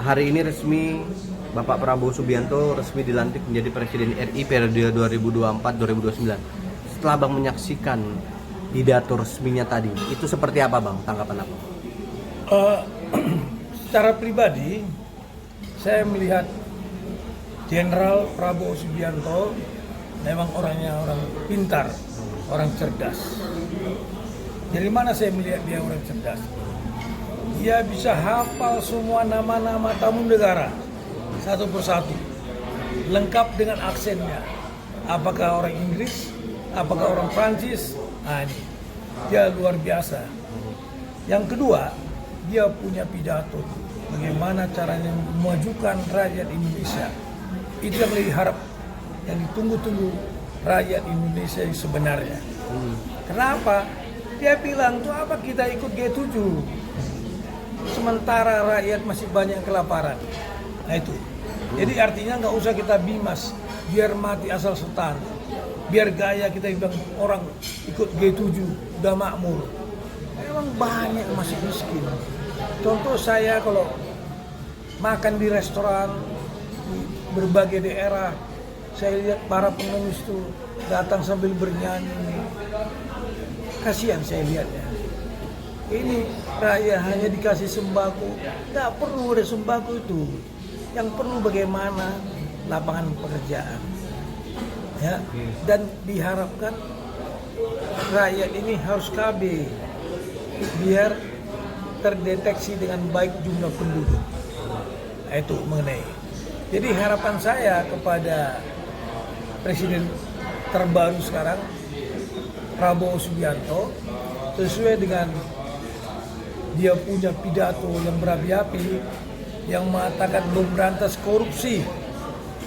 hari ini resmi Bapak Prabowo Subianto resmi dilantik menjadi Presiden RI periode 2024-2029. Setelah Bang menyaksikan pidato resminya tadi, itu seperti apa Bang? Tanggapan apa? Secara pribadi, saya melihat Jenderal Prabowo Subianto memang orangnya orang pintar, orang cerdas. Dari mana saya melihat dia orang cerdas? Dia bisa hafal semua nama-nama tamu negara satu persatu, lengkap dengan aksennya. Apakah orang Inggris, apakah orang Prancis? Nah, ini dia luar biasa. Yang kedua, dia punya pidato bagaimana caranya memajukan rakyat Indonesia. Itu yang diharap, yang ditunggu-tunggu rakyat Indonesia yang sebenarnya. Kenapa? Dia bilang tuh apa kita ikut G7 sementara rakyat masih banyak kelaparan. Nah itu. Jadi artinya nggak usah kita bimas biar mati asal setan. Biar gaya kita bilang orang ikut G7 udah makmur. Memang banyak masih miskin. Contoh saya kalau makan di restoran di berbagai daerah, saya lihat para pengemis itu datang sambil bernyanyi. Kasihan saya lihatnya. Ini rakyat hanya dikasih sembako, nggak perlu ada sembako itu. Yang perlu bagaimana lapangan pekerjaan, ya. Dan diharapkan rakyat ini harus KB biar terdeteksi dengan baik jumlah penduduk. Itu mengenai. Jadi harapan saya kepada Presiden terbaru sekarang Prabowo Subianto, sesuai dengan dia punya pidato yang berapi-api yang mengatakan memberantas korupsi.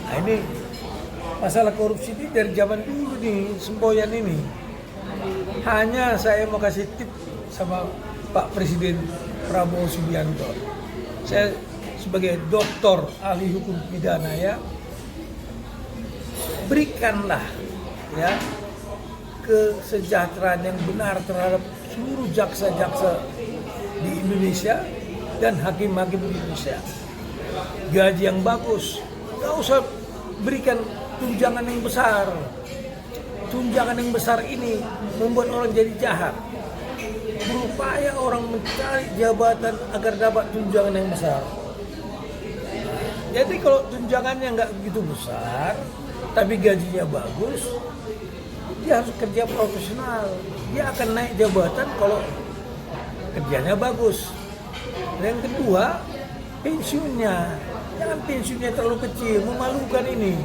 Nah ini masalah korupsi ini dari zaman dulu nih, semboyan ini. Hanya saya mau kasih tip sama Pak Presiden Prabowo Subianto. Saya sebagai doktor ahli hukum pidana ya, berikanlah ya kesejahteraan yang benar terhadap seluruh jaksa-jaksa di Indonesia dan hakim-hakim di Indonesia. Gaji yang bagus, nggak usah berikan tunjangan yang besar. Tunjangan yang besar ini membuat orang jadi jahat. Berupaya orang mencari jabatan agar dapat tunjangan yang besar. Jadi kalau tunjangannya nggak begitu besar, tapi gajinya bagus, dia harus kerja profesional. Dia akan naik jabatan kalau kerjanya bagus. Dan yang kedua, pensiunnya. Jangan pensiunnya terlalu kecil, memalukan ini.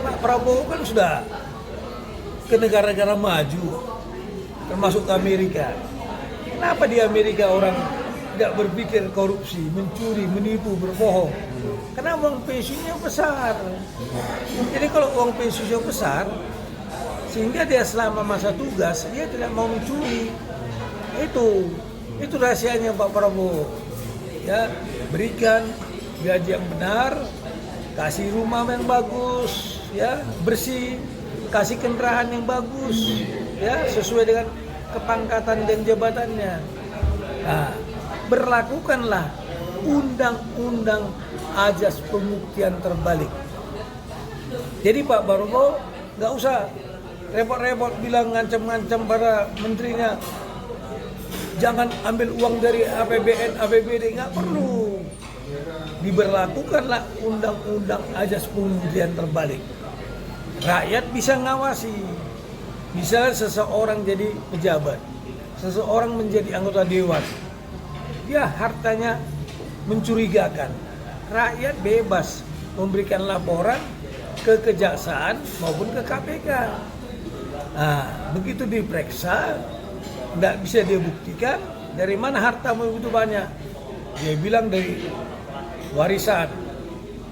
Pak Prabowo kan sudah ke negara-negara maju, termasuk ke Amerika. Kenapa di Amerika orang tidak berpikir korupsi, mencuri, menipu, berbohong? Karena uang pensiunnya besar. Jadi kalau uang pensiunnya besar, sehingga dia selama masa tugas dia tidak mau mencuri. Itu rahasianya Pak Prabowo. Ya, berikan gaji yang benar, kasih rumah yang bagus, ya, bersih, kasih kendaraan yang bagus, ya, sesuai dengan kepangkatan dan jabatannya. Nah, berlakukanlah undang-undang ajas pembuktian terbalik. Jadi Pak Prabowo nggak usah repot-repot bilang ngancam-ngancam para menterinya, jangan ambil uang dari APBN, APBD, nggak perlu. Diberlakukanlah undang-undang ajas pembuktian terbalik. Rakyat bisa ngawasi. Bisa seseorang jadi pejabat, seseorang menjadi anggota dewan, dia hartanya mencurigakan. Rakyat bebas memberikan laporan ke kejaksaan maupun ke KPK. Nah, begitu diperiksa, tidak bisa dia buktikan dari mana hartamu begitu banyak. Dia bilang dari warisan.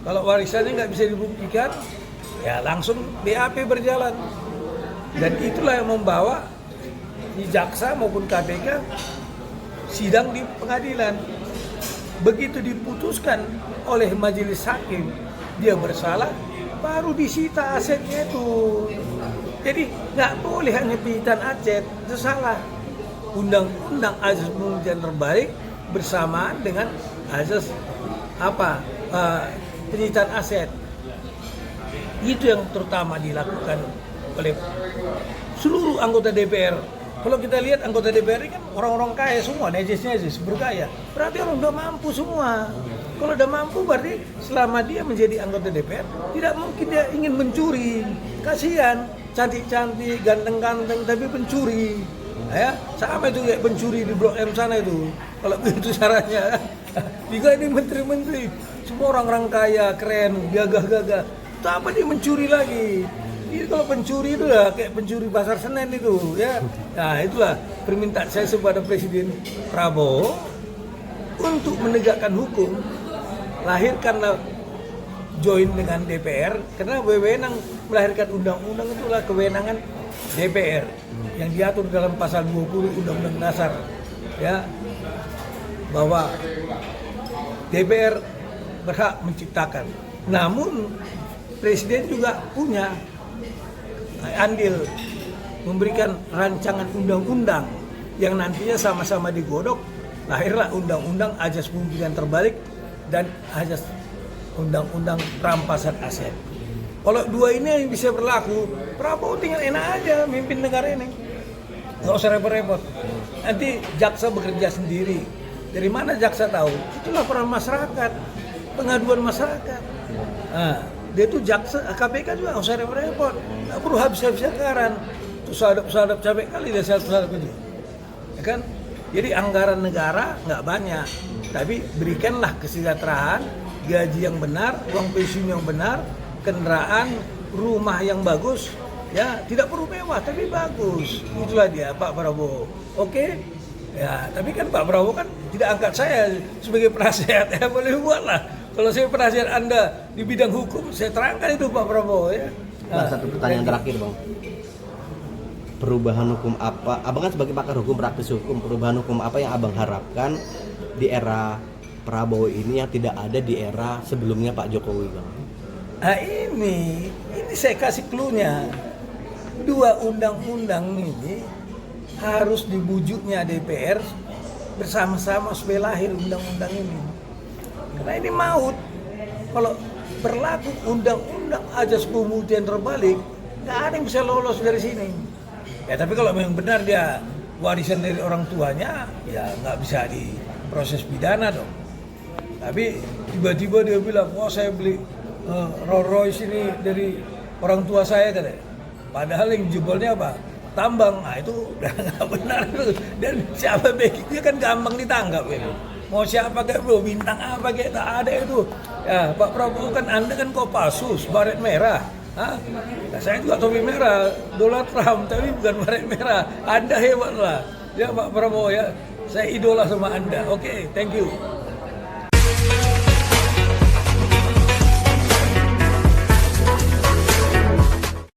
Kalau warisannya nggak bisa dibuktikan, ya langsung BAP berjalan. Dan itulah yang membawa di jaksa maupun KPK sidang di pengadilan. Begitu diputuskan oleh majelis hakim dia bersalah, baru disita asetnya itu. Jadi nggak boleh hanya pijitan aset, itu salah. Undang-undang azas pembuktian terbalik bersamaan dengan azas penyitaan aset. Itu yang terutama dilakukan oleh seluruh anggota DPR. Kalau kita lihat anggota DPR ini kan orang-orang kaya semua, nejes berkaya. Berarti orang udah mampu semua. Kalau udah mampu berarti selama dia menjadi anggota DPR tidak mungkin dia ingin mencuri. Kasihan, cantik-cantik, ganteng-ganteng tapi pencuri. Ya, sama itu kayak pencuri di Blok M sana itu. Kalau begitu syaratnya. Juga ini menteri-menteri, semua orang-orang kaya, keren, gagah-gagah. Apa dia mencuri lagi? Ini kalau pencuri itu lah kayak pencuri pasar Senen itu, ya. Nah, itulah permintaan saya kepada Presiden Prabowo untuk menegakkan hukum, lahirkanlah join dengan DPR karena wewenang melahirkan undang-undang itulah kewenangan DPR yang diatur dalam pasal 20 Undang-Undang Dasar, ya, bahwa DPR berhak menciptakan. Namun Presiden juga punya andil memberikan rancangan undang-undang yang nantinya sama-sama digodok, lahirlah undang-undang ajas pemimpinan terbalik dan ajas undang-undang perampasan aset. Kalau dua ini yang bisa berlaku, Prabowo tinggal enak aja mimpin negara ini, nggak usah repot-repot. Nanti jaksa bekerja sendiri. Dari mana jaksa tahu? Itu laporan masyarakat, pengaduan masyarakat. Nah, dia itu jaksa, KPK juga nggak usah repot-repot, nggak perlu habis-habis anggaran. Sadap capek kali dia sadap itu, ya kan? Jadi anggaran negara nggak banyak, tapi berikanlah kesejahteraan, gaji yang benar, uang pensiun yang benar, kendaraan, rumah yang bagus, ya tidak perlu mewah tapi bagus. Itulah dia Pak Prabowo. Oke? Ya, tapi kan Pak Prabowo kan tidak angkat saya sebagai penasehat, ya boleh buatlah. Kalau saya penasehat Anda di bidang hukum, saya terangkan itu Pak Prabowo, ya. Nah, satu pertanyaan terakhir, Bang. Perubahan hukum apa? Abang kan sebagai pakar hukum, praktis hukum, perubahan hukum apa yang Abang harapkan di era Prabowo ini yang tidak ada di era sebelumnya Pak Jokowi, Bang? Nah ini saya kasih clue-nya. Dua undang-undang ini harus dibujuknya DPR bersama-sama supaya lahir undang-undang ini. Karena ini maut. Kalau berlaku undang-undang ajas pemutihan terbalik, nggak ada yang bisa lolos dari sini. Ya tapi kalau memang benar dia warisan dari orang tuanya, ya nggak bisa diproses pidana dong. Tapi tiba-tiba dia bilang, wah saya beli Rolls Royce ini dari orang tua saya katanya. Padahal yang jebolnya apa? Tambang. Nah itu udah nggak benar itu. Dan siapa backingnya kan gampang ditangkap itu. Mau siapa kayak bro, bintang apa kayak tak ada itu. Ya Pak Prabowo kan Anda kan Kopassus, baret merah. Hah? Nah, saya juga topi merah, Donald Trump, tapi bukan baret merah. Anda hebat lah. Ya Pak Prabowo ya, saya idola sama Anda. Oke, thank you.